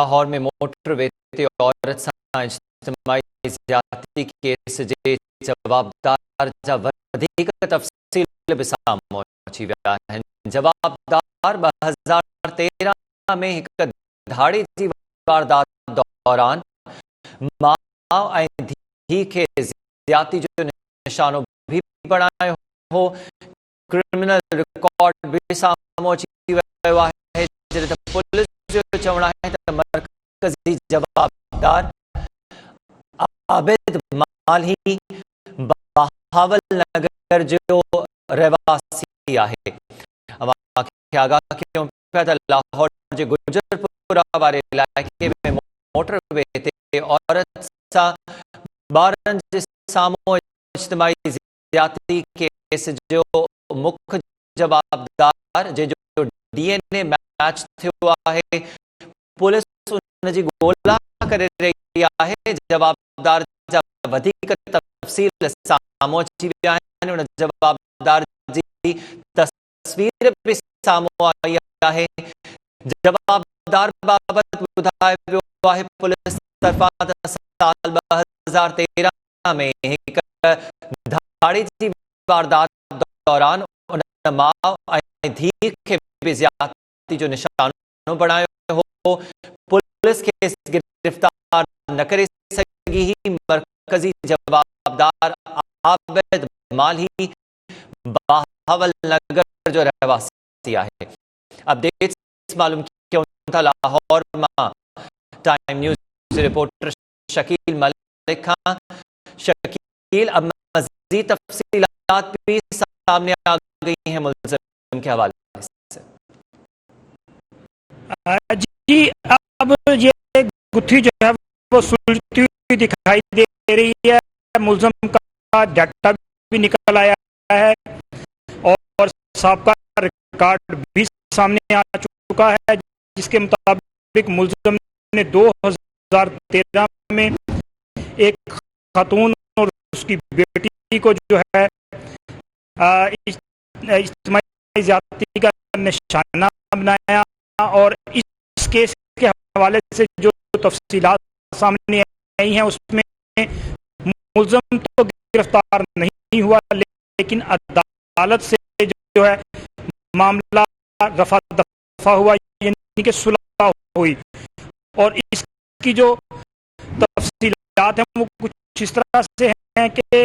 लाहौर में मोटरवे ते औरत सां इज्तिमाई ज़्यादती केस जे जवाबदार जा वधीक तफ़सील बि साम्हूं अची विया आहिनि। जवाबदार 2013 में हिक धाड़ी जी वारदात दौरान माउ ऐं धीउ खे ज़्यादती जो निशानो भी बणायो हो। क्रिमिनल रिकॉर्ड भी साम्हूं अची वियो आहे, जॾहिं त पुलिस जो चवणु आहे त मरकज़ी जवाबदार आबिद मालही बहावल नगर जो रहवासी आहे। खे आगाह कयूं पिया त लाहौर जे गुजरपुरा वारे इलाइक़े में मोटरवे ते औरत सां ॿारनि जे साम्हूं इज्तिमाई ज़्यादती केस जो मुख्य जवाबदार जंहिंजो DNA मैच थियो आहे, पुलिस उन जी ॻोल्हा करे रही आहे। जवाबदार जा वधीक तफ़सील साम्हूं अची विया आहिनि। उन जवाबदार जी तस्वीर बि साम्हूं आई आहे। जवाबदार बाबति ॿुधायो वियो आहे पुलिस तरफ़ां त साल 2013 में हिक धाड़ी जी वारदात दौरान उन माउ ऐं धीउ खे बि ज़्यादती जो निशानो बणायो हो। पुलिस खे गिरफ़्तार न करे सघी ही। मरकज़ी जवाबदार आबिद मालही बहावल नगर जो रहवासी आहे। अपडेट्स मालूम क्यों था लाहौर मां time news reporter Shakeel Malik Khan. Shakeel, अब मज़ीद तफ़सीलात भी सामने आ गई हैं मुल्ज़िम के हवाले से। जी, अब ये गुत्थी जो है वो सुलझती हुई दिखाई दे रही है। मुल्ज़िम का डाटा भी निकल आया है और सबका रिकॉर्ड भी सामने आ चुका है, जिसके मुताबिक मुल्ज़िम ने 2013 में एक खातून और उसकी बेटी को जो है इज्तिमाई ज़्यादती का निशाना बनाया। और इस केस के हवाले से जो तफसीलात सामने आई हैं उसमें मुल्ज़िम तो गिरफ्तार नहीं हुआ, लेकिन अदालत से जो है मामला रफा दफा हुआ, यानी कि सुलह हुई। और इसकी जो तफसीलात हैं वो कुछ इस तरह से हैं कि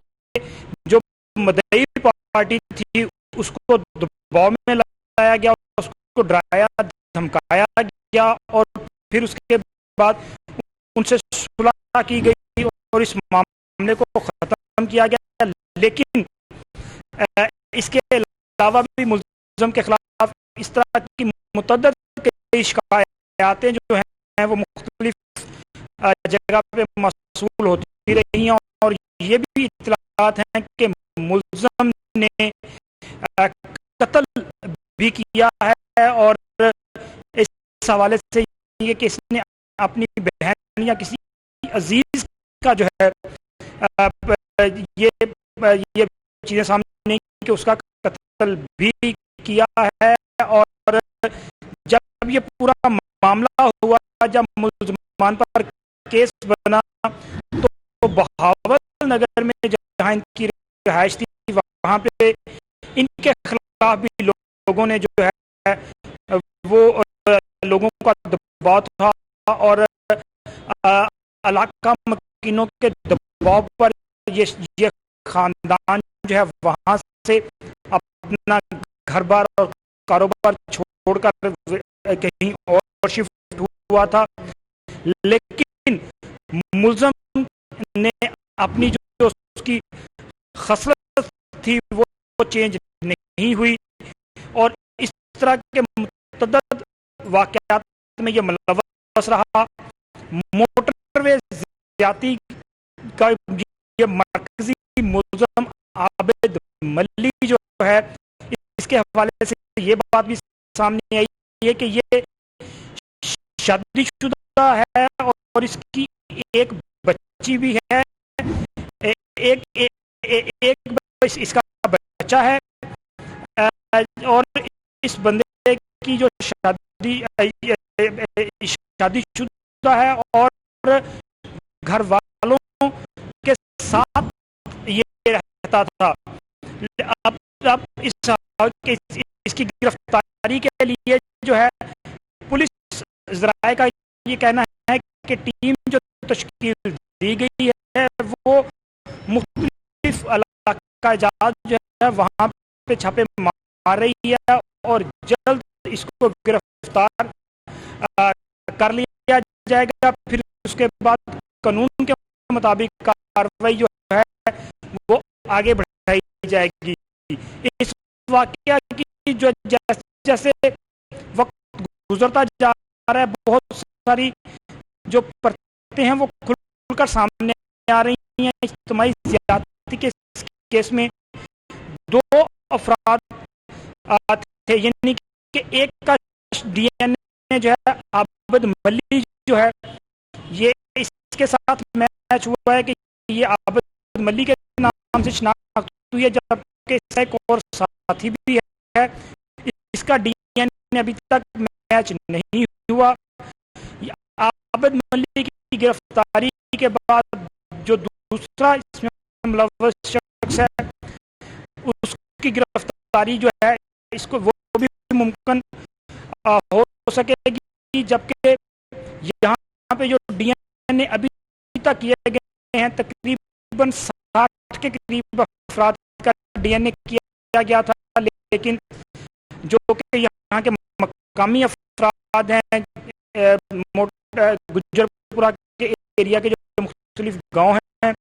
जो मदई पार्टी थी उसको दबाव में लाया गया, उसको डराया धमकाया गया और फिर उसके बाद उनसे सुलह की गई और इस मामले को ख़त्म किया गया। लेकिन इसके अलावा भी मुल्ज़िम के खिलाफ इस तरह की मुतअद्दिद शिकायतें जो हैं वो मुख्तलिफ जगह पे मौसूल होती रही हैं। और ये भी इत्तलात हैं कि मुल्ज़िम ने कत्ल भी किया है। और इस हवाले से ये कि इसने अपनी बहन या किसी अजीज का जो है ये चीज़ें सामने नहीं कि उसका कत्ल भी किया है। और जब ये पूरा मामला हुआ, जब मुल्ज़िमान पर केस बना, तो बहावल नगर में जहाँ इनकी रिहाइश थी वहाँ पे इनके खिलाफ भी लोगों ने जो है वो लोगों का दबाव था और इलाका मकीनों के दबाव पर ये खानदान जो है वहाँ से अपना घर बार और कारोबार छोड़कर कहीं और शिफ्ट हुआ था। लेकिन मुल्ज़िम ने अपनी जो उसकी खसलत थी वो चेंज नहीं हुई और इस तरह के मुतअद्दिद वाक़यात में ये मुलव्वस रहा। मोटरवे ज़्यादती का ये मरकज़ी मुल्ज़िम आबिद मल्ली जो है, इसके हवाले से ये बात भी सामने आई है कि ये शादीशुदा है और इसकी एक बच्ची भी है। एक इसका बच्चा है और इस बंदे की जो शादीशुदा मौजूदा है और घर वालों के साथ ये रहता था। अब इसकी गिरफ्तारी के लिए जो है पुलिस ज़राए का ये कहना है कि टीम जो तश्कील दी गई है वो मुख्तलिफ इलाका जात जो है वहाँ पे छापे मार रही है और जल्द इसको गिरफ्तार कर लिया जाएगा। फिर उसके बाद कानून के मुताबिक कार्रवाई जो है वो आगे बढ़ाई जाएगी। इस वाकया की जो जैसे जैसे वक्त गुजरता जा रहा है बहुत सारी जो परतें हैं वो खुलकर सामने आ रही हैं। इज्तिमाई ज़्यादती के केस में 2 अफराद थे, यानी कि एक का डीएनए जो है आबिद मल्ली जो है ये इसके साथ मैच हुआ है कि ये आबिद मल्ली के नाम से शनाख्त हुई है, जबकि एक और साथी भी है, इसका डीएनए अभी तक मैच नहीं हुआ। आबिद मल्ली की गिरफ्तारी के बाद जो दूसरा इसमें मुलव्वस शख्स है उसकी गिरफ्तारी जो है इसको वो भी मुमकिन हो सकेगी, जबकि यहाँ पे जो डीएनए अभी तक किए गए हैं तकरीबन 60 के करीब अफराद का डीएनए किया गया था, लेकिन जो कि यहाँ के मकामी अफराद हैं गुजरपुरा के एरिया के जो मुख्तलिफ गाँव हैं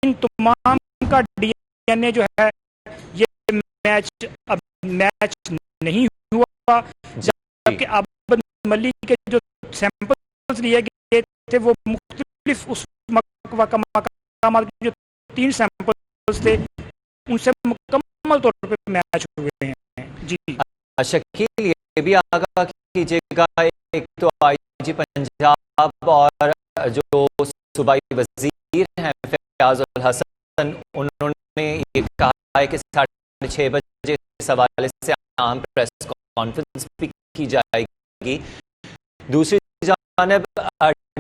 इन तमाम का डीएनए जो है ये मैच नहीं हुआ, जबकि आबिद मल्ली के जो सैंपल्स लिए गए थे वो मुख्तलिफ उस मकामात जो 3 सैंपल्स थे उनसे मुकम्मल तौर पर मैच हुए हैं। जी शकील, ये भी आगाह कीजिएगा, एक तो आईजी पंजाब और जो सूबाई वजीर हैं फयाजुल हसन, उन्होंने ये कहा है कि 6:30 बजे इस हवाले से आम प्रेस कॉन्फ्रेंस भी की जाएगी। दूसरी जानिब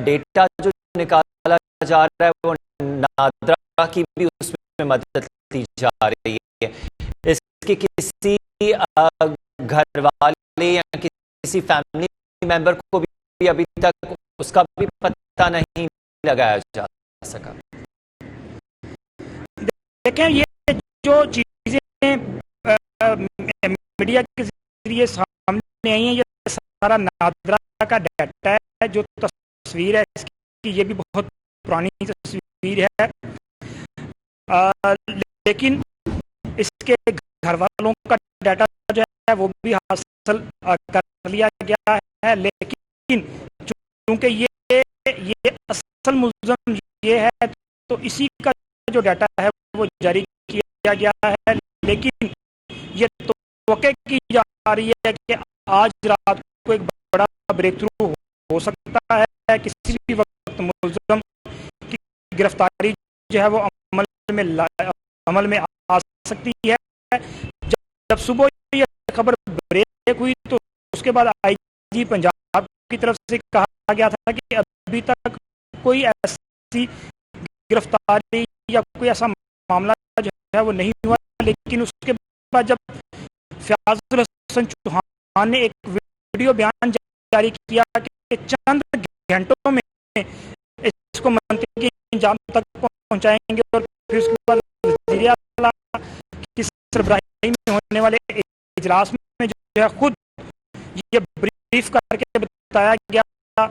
डेटा जो निकाला जा रहा है वो नादरा की भी उसमें मदद ली जा रही है। इसके किसी घर वाले या किसी फैमिली मेंबर को भी अभी तक उसका भी पता नहीं लगाया जा सका। देखें, ये जो चीजें मीडिया के जरिए सामने आई हैं ये सारा नादरा का डाटा है। जो तस्वीर है इसकी ये भी बहुत पुरानी तस्वीर है, लेकिन इसके घर वालों का डाटा जो है वो भी हासिल कर लिया गया है। लेकिन चूंकि ये असल मुल्ज़म ये है तो इसी का जो डाटा है वो जारी किया गया है, लेकिन ये तवक्को की जा रही है कि आज रात को एक बड़ा ब्रेक थ्रू हो सकता है। किसी भी वक्त मुल्ज़म की गिरफ्तारी जो है वो अमल में आ सकती है। जब सुबह ये खबर ब्रेक हुई तो उसके बाद आईजी पंजाब की तरफ से कहा गया था कि अभी तक कोई ऐसी गिरफ्तारी या कोई ऐसा मामला जो है वो नहीं हुआ, लेकिन उसके बाद जब फयाजुल हसन चौहान ने एक वीडियो बयान जारी किया कि चंद घंटों में इसको मंत्री के इंजाम तक पहुंचाएंगे और फिर उसके बाद वज़ीर आला की सरबराही में होने वाले इजलास में जो है खुद ये ब्रीफ करके बताया गया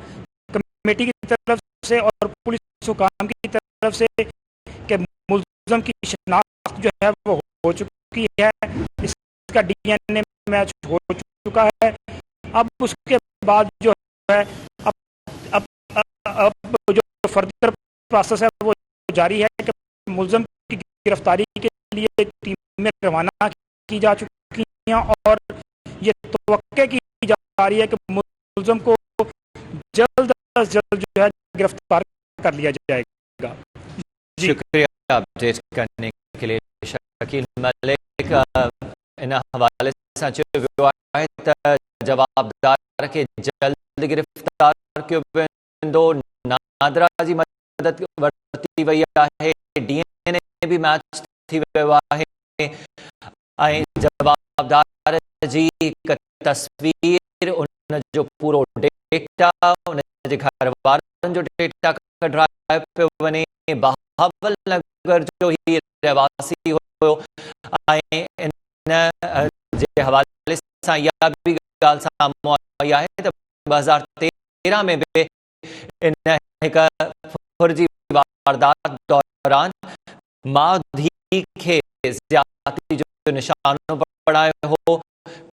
कमेटी की तरफ से और पुलिस हुकाम की तरफ से कि मुल्ज़म की शनाख्त जो है वो हो चुकी है, इसका डीएनए मैच हो चुका है। अब उसके बाद जो है अब जो फर्दर प्रोसेस है वो जारी है कि मुल्ज़म की गिरफ्तारी के लिए टीमें रवाना की जा चुकी हैं और ये तवक्को की जा रही है कि मुल्ज़म को जल्द अज जल्द जो है गिरफ्तार कर लिया जाएगा। शुक्रिया अपडेट करने के लिए शकील मलिक। इन हवाले से जवाबदार के जल्द गिरफ्तार के वेंदो, नादरा जी मदद वरती वई आहे, DNA भी मैच थी वियो आहे ऐं जवाबदार जी हिकु तस्वीर, उन जो पूरो डेटा, उन जे घर वारनि जो डेटा कढाए पियो वञे। बहावल नगर जो ही रहवासी हुयो ऐं इन जे हवाले सां इहा बि ॻाल्हि साम्हूं आई आहे त 2013 में बि इन हिकु फुर्जी वारदात दौरान माउ धीउ खे ज़्यादती जो निशानो बणायो हो।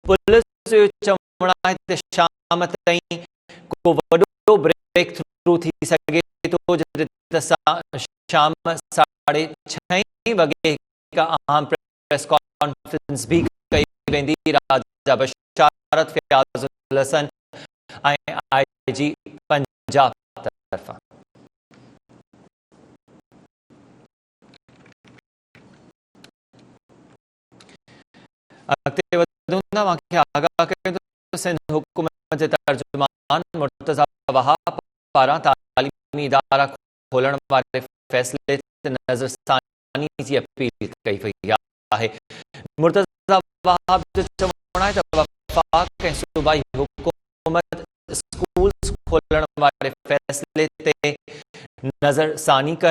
पुलिस जो चवणु आहे त शाम ताईं को वॾो ब्रेक थ्रू थी सघे थो, जॾहिं शाम 6:30 वॻे हिकु अहम प्रेस कॉन्फ्रेंस भी कई वेंदी। राजा बशारत फ़याज़ुल हसन ऐं IG पंजाब तरफ़ां। अॻिते वधूं था, मूंखे आगाह कयो त सिंध हुकूमत जे तर्जुमान मुर्तज़ा वहाब पारां तालीमी इदारा खोलण वारे फ़ैसिले ते नज़रसानी जी अपील कई वई आहे। मुर्तज़ा वहाब जो चवणु आहे त वफ़ाक़ ऐं सूबाई हुकूमत स्कूल खोलण वारे फ़ैसिले ते नज़रसानी